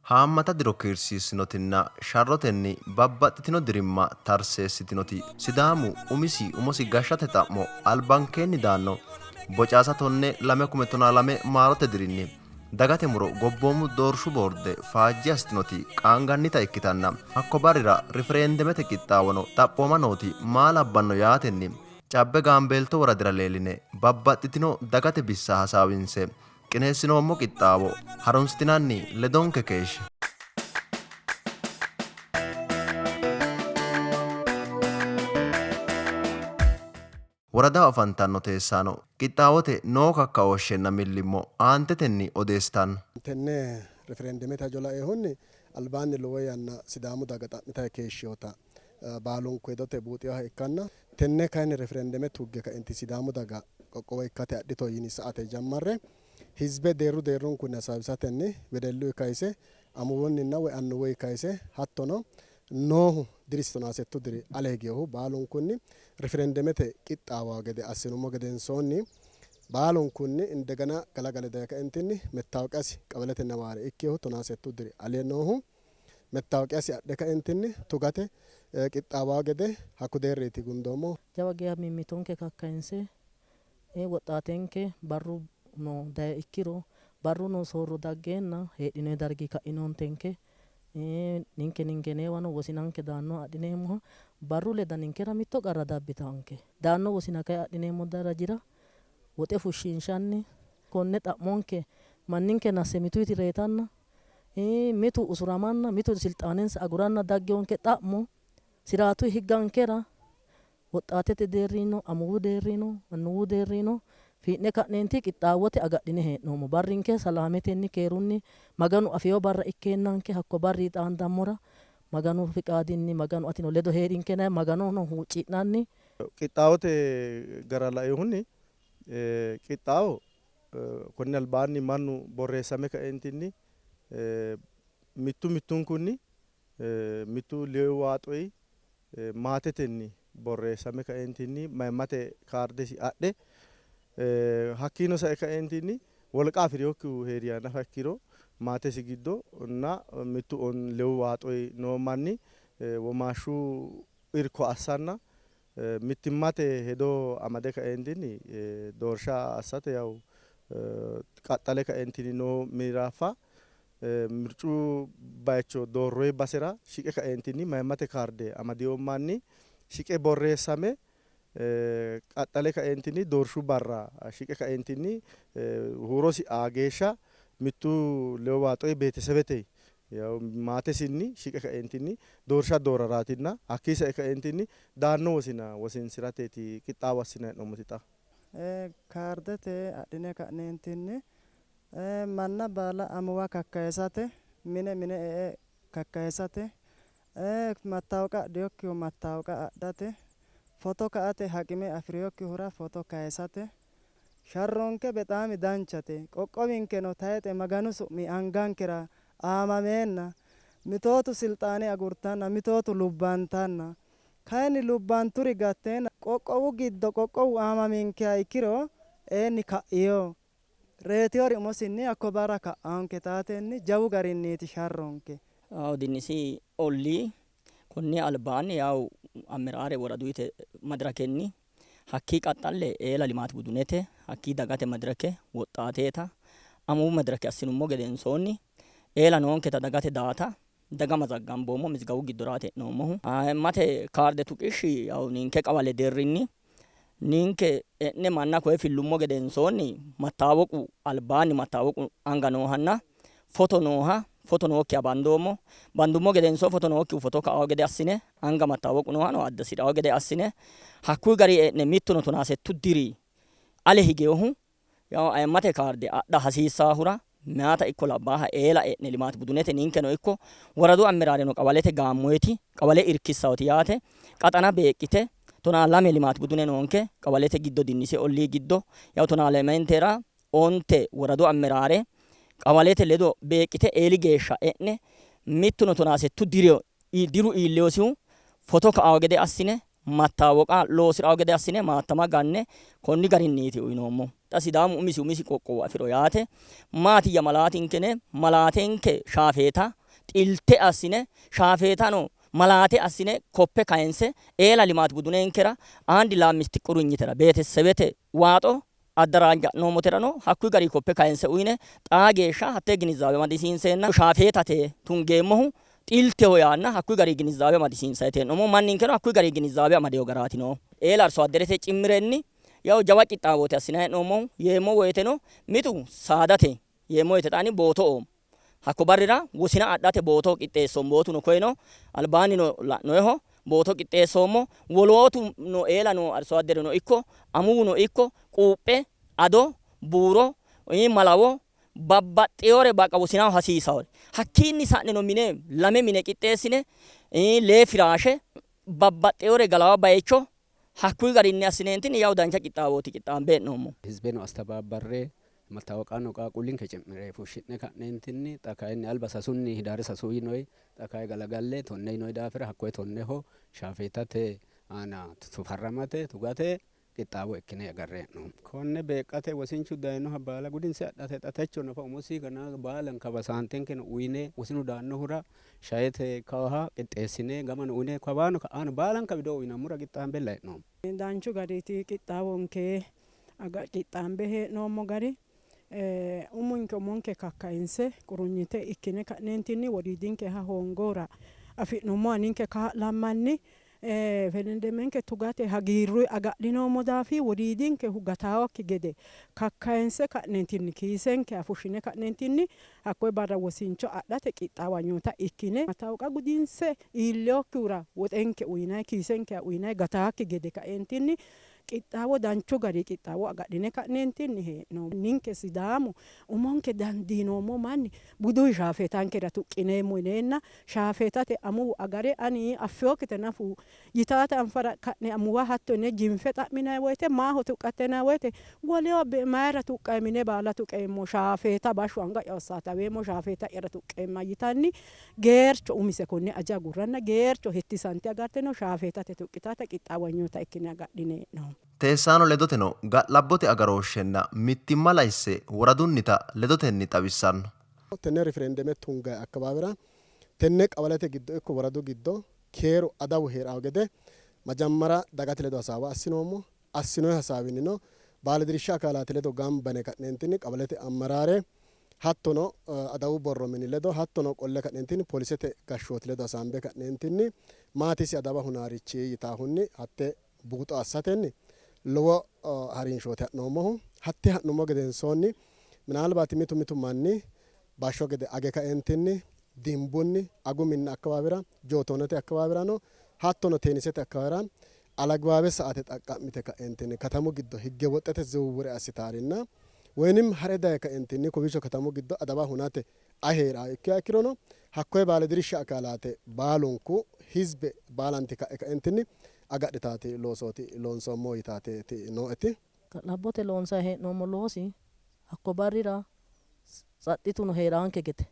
Haammata diro kiirsiisinotinna sharrotenni babbaxxitino dirimma tarseessitinoti Sidaamu umosi gashshate xa'mo albankeenni daanno bocaasa tonne 2012 maarote dirinni dagate muro gobboomu doorshu boorde faajji assitinoti qaangannita ikkitanna hakko barira rifereendemete qixxaawono xaphooma nooti maa labbanno yaatenni cabbe gaambeelto woradira leelline babbaxxitino dagate bissa hasaawinse qineessinoommo qixxaawo harunsitinanni ledonke keeshshe. Woradaho afantanno teessaano qixxaawote noo kakkaooshshenna millimmo aantetenni odeessitanno. Tenne referendemete hajo laeehunni albaanni lowo yanna sidaamu daga xa'mitayi keeshsheewota baalunku hedote buuxeeha ikkanna tenne kayinni referendeme tugge kaenti sidaamu daga qoqqowo ikkate adhito yini sa"ate jammarre hizbe deerru deerrunkunni hasaawisatenni wedelluyi kayise amuwunninna woy annuwuyi kayise hattono noohu dirisi 17 diri ale higeehu baalunkunni referendemete qixxaawa gede assinummo gedensoonni baalunkunni indegana galagale daye kaentinni mettaawqasi qawalete nawaare ikkeehu 17 diri ale noohu mettaawqasi adhe kaentinni tugate qixxaawa gede hakku deerriiti gundoommo. Jawa geya mimmitonke kakkayinse woxxaatenke barru no daye ikkiro barru no soorro daggeenna heedhinoy dargi kainoontenke ninke wosinanke daanno adhineemmoha barru leda ninkera mitto qarra dabbitaanke daanno wosina kayi adhineemmo darajira woxe fushshinshanni konne xa'monke manninke nasse mituyti reetanna mitu usuramanna mitu silxaanensa aguranna daggeonke xa'mo siraatuyi higgankera woxxaatete deerrino amuwu deerrino annuwu deerrino fii'ne ka'neenti qixxaawote agadhine hee'noommo barrinke salaametenni keerunni maganu afeyo barra ikkeennanke hakko barri xaandammora maganu fiqaadinni maganu atino ledo heerinkenayi maganono huucci'nanni. Qixxaawote gara laeehunni qixxaawo konni albaanni mannu borreessame kaeentinni mittu mittunkunni mittu leewu waaxoyi maatetenni borreessame kaeentinni mayimmate kaardesi adhe hakkiino sae kaeentinni wolqa afireyokkihu heeriya nafa ikkiro maatesi giddo na mittu lewu waaxoyi noo manni womaashshu irko assanna mittimmate hedo amade kaeentinni doorsha assate yawu qaxxale kaeentinni noo miiraaffa mircu bayicho doorroyi basera shiqe kaeentinni mayimmate kaarde amadeyo manni shiqe borreessame qaxxale kaeentinni doorshu barra shiqe kaeentinni huurosi aageeshsha mittu lewu waaxoyi beetesebete maatesinni shiqe kaeentinni doorsha dooraraatinna hakkii sae kaeentinni daanno wosina wosinsirateeti qixxaawo assina hee'noommoti xa. Kaardete adhine ka'neentinni manna baala amuwa kakkayisate mine kakkayisate mattaawqa adheyokkihu mattaawqa adhate foto ka'ate haqime afireyokkihura foto kayisate sharronke bexaami danchate qoqqowinkeno tayixe maganu su'mi angankera aamameenna mitootu silxaane agurtanna mitootu lubbantanna kayinni lubbanturi gatteenna qoqqowu giddo qoqqowu aamaminkeha ikkiro ka'eyo reetiyori umosinni akko bara ka'aanke taatenni jawu garinniiti sharronke. Dinisi ollii konni albaanni yawu ammiraare woraduyite madirakenni hakkii qaxxalle eela limaati budunete hakkii dagate madirake woxxaateeta amuwu madirake assinummo gedensoonni eela noonketa dagate daata daga mazaggamboommo mizgawu giddoraati hee'noommohu mate kaarde tuqishshi yawu ninke qawale deerrinni ninke e'ne manna koye fillummo gedensoonni mattaawoqu albaanni mattaawoqu anga noohanna foto nooha foto nookkiha bandummo gedensoo foto nookkihu foto ka'awo gede assine anga mattaawoqu noohano adda sidhawo gede assine hakkuyi gari e'ne mittuno 17 diri ale higeehu yawu ayimmate kaarde adha hasiissaahura meyaata ikko labbaaha eela e'ne limaati budunete ninkeno ikko woradu ammiraareno qawalete gaammoyti qawale irkissawoti yaate qaxana beeqqite 12 limaati budune noonke qawalete giddo dinnise ollii giddo yawu 12mentera onte woradu ammiraare qawalete ledo beeqqite eeli geeshsha e'ne mittuno 17 diru iilleyosihu foto ka'awo gede assine mattaawoqa loosirawo gede assine maattama ganne konni garinniiti uyinoommo. xa sidaamu umisi qoqqowo afiro yaate maatiyya malaatinkene malaatenke shaafeeta xilte assine shaafeetano malaate assine koppe kayinse eela limaati budunenkera andi laammisti qurunyitera beetesebete waaxo addaraanja'noommoterano hakkuyi gari koppe kayinse uyine xaa geeshsha hattee ginizaawe madisiinseenna shaafeetate tungeemmohu xilteho yaanna hakkuyi gari ginizaawe amadisiinsayiteen manninkeno hakkuyi gari ginizaawe amadeyo garaati no eela arso adderete cimmirenni yaw jawa qixxaawote assinayi hee'noommohu yeemmo woyiteno mitu saadate yeemmo woyite xaani booto oomo hakko barrira wosina adhate booto qixxeessombootu no koyno albaanni no la'noyeho booto qixxeessoommo wolootu no eela no arso addere no ikko amuwu no ikko quuphe ado buuro malawo babbaxxeyore baqa wosinaho hasiisawore hakkiinni sa'ne no mine lame mine qixxeessine lee firaashe babbaxxeyore galawa bayicho hakkuyi garinni assineentinni yaw dancha qixxaawooti qixxaambe hee'noommo hizbeno astabaabbarre mattaawaqaano qaaqullinke cem'ire fushshi'ne ka'neentinni xa kayinni alba sasunni hidaare sasu yinoy xa kayi galagalle tonne yinoy daafira hakkoye tonneho shaafeetate aana tufarramate tugate qixxaawo ikkine agarre hee'noommo konne beeqqate wosinchu dayinoha baala gudinse adhate xa techo nafa umosi kana baalanka basaantenkeno uyine wosinu daannohura shayete kawaha qixxeessine gamano uyine kawaano ka'aano baalanka widoo uyinammura qixxaambella hee'noommo danchu gariiti qixxaawonke qixxaambe hee'noommo gari umunke umonke kakkayinse qurunyite ikkine ka'neentinni wodiidinke ha hoongoora afi'nummo aninke kaa'lammanni felendemenke tugate hagiirruy agadhinoommo daafi wodiidinke hugataawakki gede kakkayinse ka'neentinni kiisenke afushshine ka'neentinni hakkoy barra wosincho adhate qixxaawanyoota ikkine matawqa gudinse iilleokkihura woxenke uyinay kiisenke uyinay gataakki gede ka'eentinni qixxaawo danchu gari qixxaawo agadhine ka'neentinni hee'noommo ninke sidaamu umonke dandiinoommo manni buduyi shaafeetankera tuqqineemmo yineenna shaafeetate amuwu agare ani affeyokkite nafu yitaate anfara ka'ne amuwa hatto yine jinfe xa'minayi woyte maaho tuqqattenayi woyte woleho mayira tuqqayi mine baala tuqeemmo shaafeeta bashshu anga yossataweemmo shaafeeta era tuqqeemma yitanni geercho umise konne aja agurranna geercho hettisanti agarteno shaafeetate tuqqitaate qixxaawanyoota ikkine agadhine hee'noommo teessaano ledoteno ga'labbote agarooshshenna mittimma layisse woradunnita ledotenni xawissanno tenne riferendeme tungayi akkabaabira tenne qawalete giddo ikko woradu giddo keeru adawu heerawo gede majammara dagate ledo hasaawa assinoyi hasaawinino baalidirsha akaalaati ledo gamba yine ka'neentinni qawalete ammaraare hattono adawu borro mini ledo hattono qolle ka'neentinni poolisete gashshooti ledo hasaambe ka'neentinni maatisi adawa hunaarichi yitaahunni hatte buuxo assatenni lowo harinshooti ha'noommohu hatte ha'nummo gedensoonni minaalbaati mitu manni bashsho gede age ka'eentinni dimbunni agu minna akkabaabira jootoonete akkabaabirano hattono teenisete akkabaabira alagibaabe sa'ate xaqqa'mite ka'eentinni katamu giddo higge woxxete ziwwure assitaarinna woyinim hare daye ka'eentinni kowiicho katamu giddo adawa hunate aheeraa ikkiha ikkirono hakkoye baalidirsha akaalaate baalunku hizbe baalanti ka'e ka'eentinni agadhitaati loosooti loonsoommo yitaateeti noo'eti ga'labbote loonsayi hee'noommo loosi hakko barrira saxxituno heeraanke gede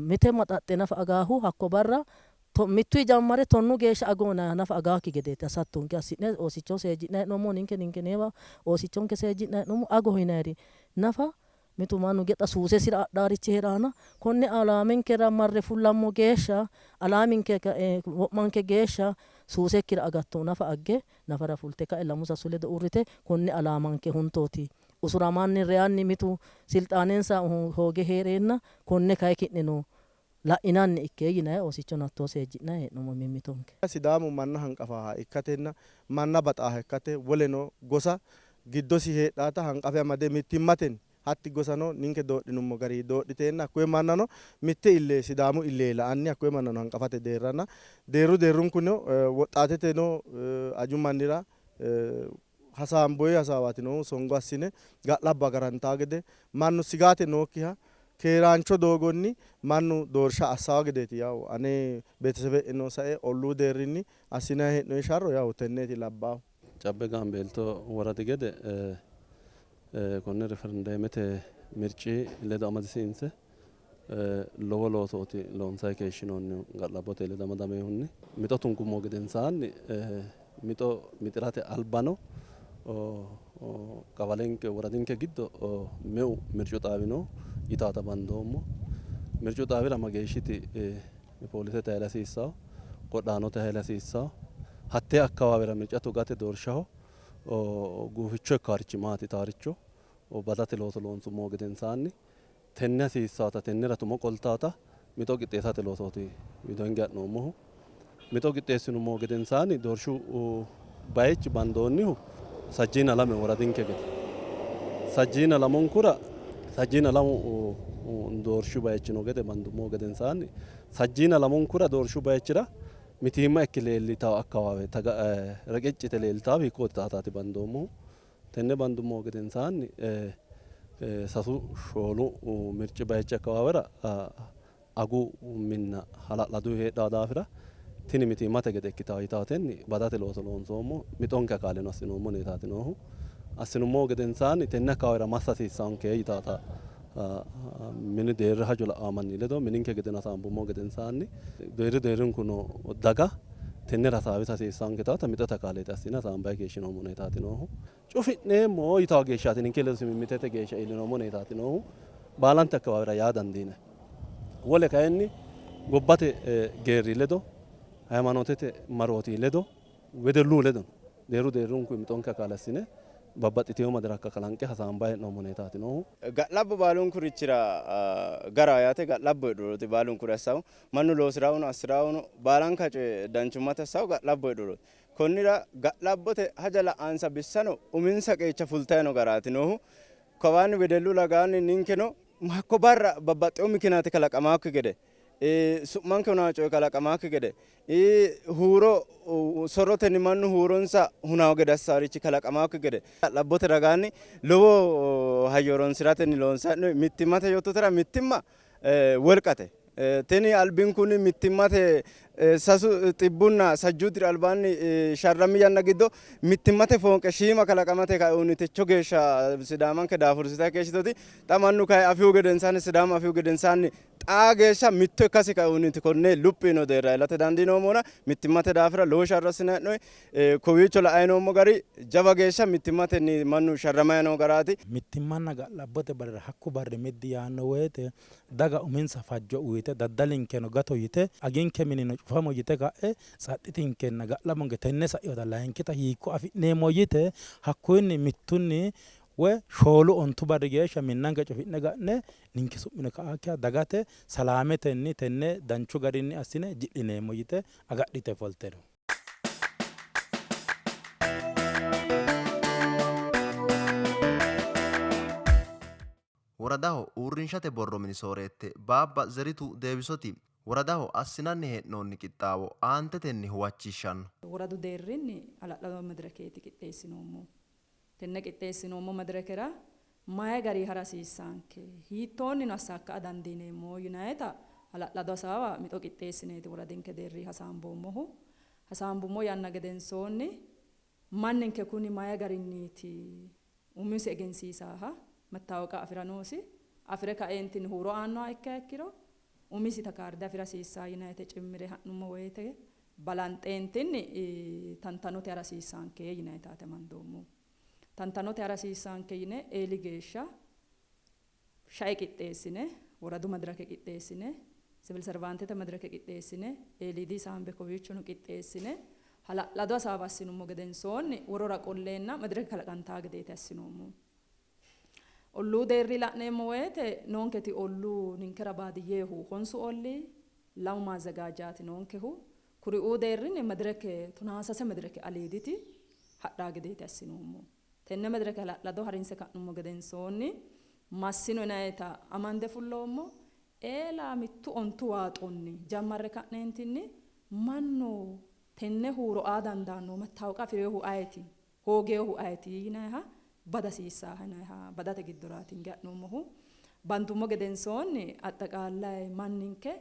mite maxaxxe nafa agaahu hakko barra mittu jammare tonnu geeshsha agoona nafa agaakki gedeeti asattunke assi'ne oosicho seejji'nayi hee'noommo ninkeneewa oosichonke seejji'nayi hee'noommo agoho yinayri nafa mitu mannu gexa suusesira adhaarichi heeraana konne alaamenkera marre fullammo geeshsha alaaminke wo'manke geeshsha suusekkira agatto nafa agge nafara fulte ka'e lamu sasu ledo uurrite konne alaamanke huntooti usuramanni reyanni mitu silxaanensa hooge heereenna konne kayi ki'ne no la'inanni ikkee yinayi oosicho nattoo seejji'nayi hee'noommo mimmitonke sidaamu manna hanqafaaha ikkatenna manna baxaaha ikkate woleno gosa giddosi heedhaata hanqafe amade mittimmatenni hatti gosano ninke doodhinummo gari doodhiteenna hakkoye mannano mitte illee sidaamu illee la'anni hakkoye mannano hanqafate deerranna deerrunkuno woxxaateteno aju mannira hasaamboyi hasaawaatino songo assine ga'labba agarantaa gede mannu sigaate nookkiha keeraancho doogonni mannu doorsha assawa gedeeti yawu ane beetesebe'ino sae olluu deerrinni assinayi hee'noyi sharro yawu tenneeti labbaahu cabbe gaambeelto woradi gede konne riferendemete mirci ledo amadisiinse lowo loosooti loonsayi keeshshinoonni ga'labbote ledo amadameehunni mixo tunkummo gedensaanni mixo mixirate albano qabalenke woradinke giddo meu mircu xaawino yitaata bandoommo mircu xaawira mageeshshiti poolisete hayile hasiissawo qodhaanote hayile hasiissawo hattee akkawaawera mirca tugate doorshaho guuficho ikkaarichi maati taaricho badate looso loonsummoo gedensaanni tenne hasiissaata tennera tumo qoltaata mixo qixxeessate loosooti wido hinge ha'noommohu mixo qixxeessinummoo gedensaanni doorshu bayichi bandoonnihu sajjiina lame woradinke gede sajjiina lamunkura sajjiina lamu doorshu bayichino gede bandummoo gedensaanni sajjiina lamunkura doorshu bayichira mitiimma ekki leellitawo akkawaawe reqeccite leellitawo hiikkooti taataati bandoommohu tenne bandummoo gedensaanni sasu shoolu mirci bayichi akkawaawera agu minna hala'ladu heedhawo daafira tini mitiimmate gede ikkitawo yitaatenni badate looso loonsoommo mixonke akaaleno assinoommo neetaati noohu assinummoo gedensaanni tenne akkawaawera massa hasiissaanke yitaata mini deerri hajo la'awo manni ledo mininke gede hasaambummoo gedensaanni deerrinkuno daga tenne hasaawisa hasiissaanke taata mixote akaaleeti assine hasaambayi keeshshinoommo neetaati noohu cufi'neemmo yitawo geeshshaati ninke ledo simimmitete geeshsha iillinoommo neetaati noohu baalante akkawaawera yaa dandiine wole kayinni gobbate geerri ledo ሃይማኖቴte marooti ledo wedelluu ledo deerrunku mixonke akaale assine babbaxxiteewo madaraka kalanqe hasaambayi hee'noommo neetaati noohu ga'labbo baalunkurichira gara yaate ga'labbo hedhorooti baalunkuri assawu mannu loosirawuno assiraawuno baalanka coye danchummate assawu ga'labbo hedhorooti konnira ga'labbote haja la'ansa bissano uminsa qeecha fultayino garaati noohu kawaanni wedellu lagaanni ninkeno hakko barra babbaxxewo mikinaati kalaqamaakki gede su'manke hunaa coye kalaqamaakki gede huuro sorotenni mannu huuronsa hunaawo gede assaarichi kalaqamaakki gede ga'labbote ragaanni lowo hayyo horonsiratenni loonsanni mittimmate yottotera mittimma wolqate tini albinkunni mittimmate sasu xibbunna sajjuu diri albaanni sharrammi yanna giddo mittimmate foonqe shiima kalaqamate kaeunni techo geeshsha sidaamanke daafursita keeshshitoti xa mannu kae afihu gedensaanni sidaama afihu gedensaanni xaa geeshsha mitto ikkasi kaeuniti konne luphino deerra ilate dandiinoommona mittimmate daafira lowo sharro assine hee'noyi kowiicho la'ayi noommo gari jawa geeshsha mittimmatenni mannu sharramayi noo garaati mittimmanna ga'labbote barra hakku barri middi yaanno woyte daga uminsa fajjo uyite daddalinkeno gato yite aginke minino cufamo yite ka'e saxxitinkenna ga'lamonke tenne sa'iwota layinkita hiikko afi'neemmo yite hakkuyinni mittunni woy shoolu ontu barri geeshsha minnanke cufi'ne ga'ne ninke su'mine ka'akkiya dagate salaametenni tenne danchu garinni assine ji'lineemmo yite agadhite foltero. woradaho uurrinshate borro mini sooreette baabba zeritu deebisoti woradaho assinanni hee'noonni qixxaawo aantetenni huwachishshanno. woradu deerrinni hala'lado madirekeeti qixxeessinoommo tenne qixxeessinoommo madirekera mayi garii hara hasiissaanke hiittoonnino assaakka dandiineemmo yinayita hala'lado hasaawa mixo qixxeessineeti woradinke deerri hasaamboommohu hasaambummo yanna gedensoonni manninke kuni mayi garinniiti umisi egensiisaaha mattaawoqa afira noosi afire kaeentinni huuro aannoha ikka ikkiro umisi takaarde afira hasiissaa yinayite cimmire ha'nummo woyite balanxeentinni tantanote hara hasiissaanke yinayitaate mandoommo tantanote hara hasiissaanke yine eeli geeshsha shae qixxeessine woradu madirake qixxeessine sibil servaantete madirake qixxeessine eelidii saambe kowiichono qixxeessine hala'lado hasaawa assinummo gedensoonni worora qolleenna madirake kalaqantaa gedeete assinoommo olluu deerri la'neemmo woyite noonketi olluu ninkera baadiyyeehu honsu ollii lamu maazagajaati noonkehu kuri'uu deerrinni madirake tunaasase madirake aliiditi hadhaa gedeete assinoommo tenne madirake hala'lado harinse ka'nummo gedensoonni massino yinayita amande fulloommo eela mittu ontu waaxonni jammarre ka'neentinni mannu tenne huuro aa dandaanno mattaawoqa afireehu ayeti hoogeehu ayeti yinayiha badasiissaa yinayiha badate giddoraati hinge ha'nummohu bantummo gedensoonni axxaqaallayi manninke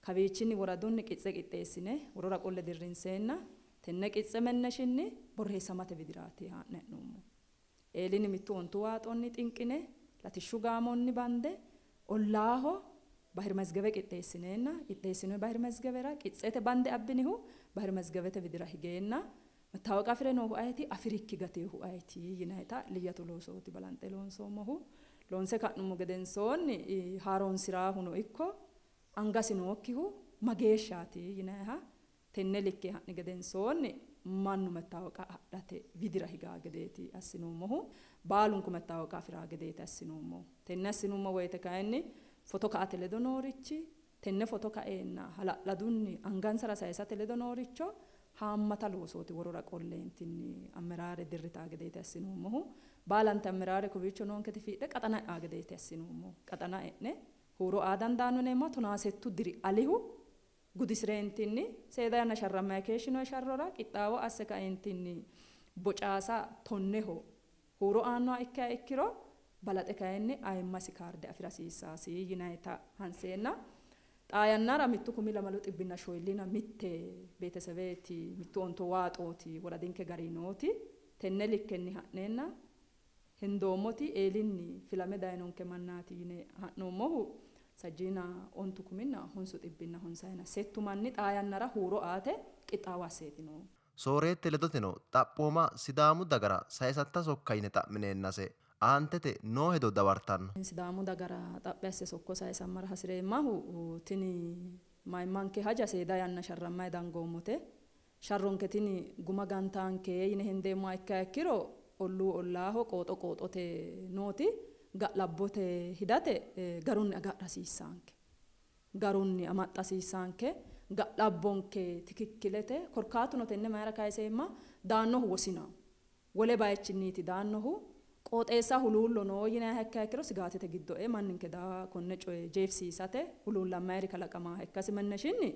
kawiichinni woradunni qixxe qixxeessine worora qolle dirrinseenna tenne qixxe menneshinni borreessamate widiraati haa'ne ha'nummo eelini mittu ontu waaxonni xinqine latishshu gaamonni bande ollaaho bahir mezgebe qixxeessineenna qixxeessinoy bahir mezgebera qixxeete bande abbinihu bahir mezgebete widira higeenna mattaawoqa afire noo hu'ayti afirikki gatee hu'ayti yinayta liyyatu loosooti balanxe loonsoommohu loonse ka'nummo gedensoonni haaroonsiraa huno ikko angasi nookkihu mageeshshaati yinayiha tenne likkee ha'ni gedensoonni mannu mattaawoqa adhate widira higaa gedeeti assinuummohu baalunku mattaawoqa afiraa gedeeti assinuummohu tenne assinummo woyte kayinni foto ka'ate ledo noorichi tenne foto ka'eenna hala'ladunni angansara sayisate ledo nooricho haammata loosooti worora qolleentinni ammeraare dirritaa gedeeti assinuummohu baalante ammeraare kowiicho noonketi fiidhe qaxana e'aa gedeeti assinuummohu qaxana e'ne huuro aa dandaanno neemma tonaasettu diri alihu gudisireentinni seeda yanna sharrammaya keeshshino sharrora qixxaawo asse kaeentinni bocaasa tonneho huuro aannoha ikkiha ikkiro balaxe kayinni ayimmasi kaarde afirasiisaasi yinayta hanseenna xaa yannara mittu kumi lamalu xibbinna shoyillina mitte beetesebeeti mittu onto waaxooti woradinke garinooti tenne likkenni ha'neenna hindoommoti eelinni filame dayinonke mannaati yine ha'noommohu sajjiina ontu kuminna honsu xibbinna honsayina settu manni xaa yannara huuro aate qixxaawo asseetino. Sooreette ledoteno xaphooma sidaamu dagara sayisatta sokka yine xa'mineennase aantete noo hedo dawartanno. Sidaamu dagara xaphi asse sokko sayisammara hasireemmahu tini mayimmanke haja seeda yanna sharrammayi dangoommote sharronke tini guma gantaanke yine hendeemmoha ikkiha ikkiro olluu ollaaho qooxo qooxote nooti ga'labbote hidate garunni agadha hasiissaanke garunni amaxxa hasiissaanke ga'labbonke tikikkilete korkaatuno tenne mayira kayiseemma daannohu wosinaho wole bayichinniiti daannohu qooxeessa huluullo noo yinayiha ikkiha ikkiro sigaatete giddo'e manninke daa konne coye jeefsiisate huluullammayiri kalaqamaa ikkasi menneshinni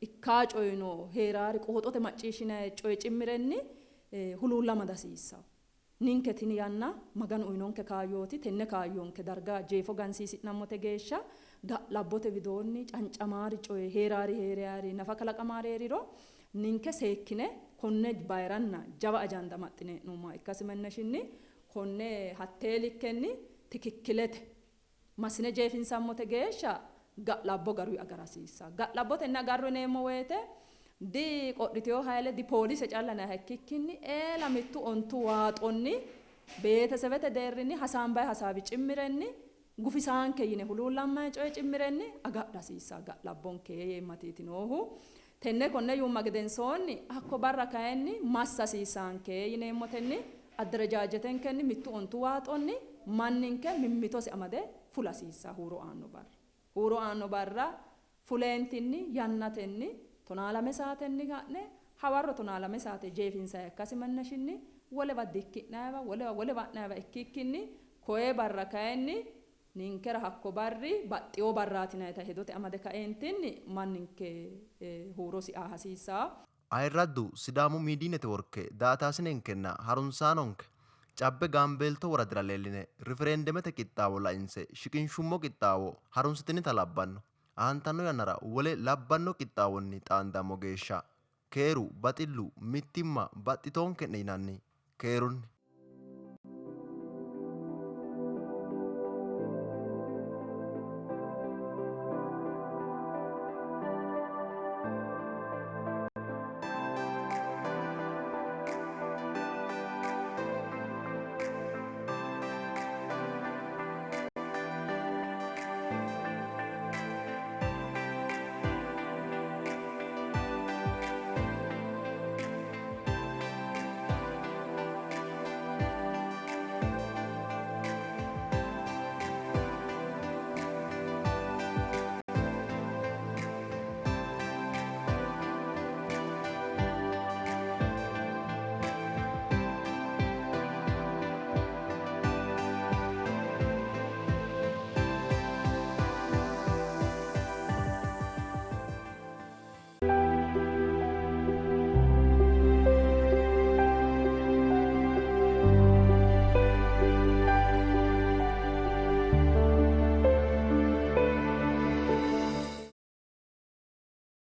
ikkaa coyino heeraari qooxote macciishshinayi coye cimmirenni huluullama dasiissaho ninke tini yanna maganu uyinonke kaayyooti tenne kaayyonke darga jeefo gansiisi'nammote geeshsha ga'labbote widoonni cancamaari coye heeraari nafa kalaqamaari heeriro ninke seekkine konne bayiranna jawa ajanda maxxine hee'noommoha ikkasi menneshinni konne hattee likkenni tikikkilete masine jeefinsammote geeshsha ga'labbo garuyi agarasiissa ga'labbo tenne agarru yineemmo woyte di qodhiteo hayile di poolise calla naha ikkikkinni eela mittu ontu waaxonni beetesebete deerrinni hasaambayi hasaawi cimmirenni gufisaanke yine huluullammayi coye cimmirenni agadha hasiissa ga'labbonke yeemmatiiti noohu tenne konne yuumma gedensoonni hakko barra kayinni massa hasiissaanke yineemmotenni adderejaajetenkenni mittu ontu waaxonni manninke mimmitosi amade fula hasiissa huuro aanno barra fuleentinni yannatenni tonaalame saatenni ka'ne hawarro tonaalame saate jeefinsa ikkasi menneshinni wolewa dikki'nayiwa wolewa ha'nayiwa ikkikkinni koye barra kayinni ninkera hakko barri baxxeyo barraati nayita hedote amade kaeentinni manninke huurosi aa hasiissaa. Ayirraddu sidaamu miidii netiworke daataasinenkenna harunsaanonke cabbe gaambeelto woradira leelline rifereendemete qixxaawo lainse shiqinshummo qixxaawo harunsitinita labbanno. Aantanno yannara wole labbanno qixxaawonni xaandammo geeshsha keeru baxillu mittimma baxxitoonke'ne yinanni keerunni.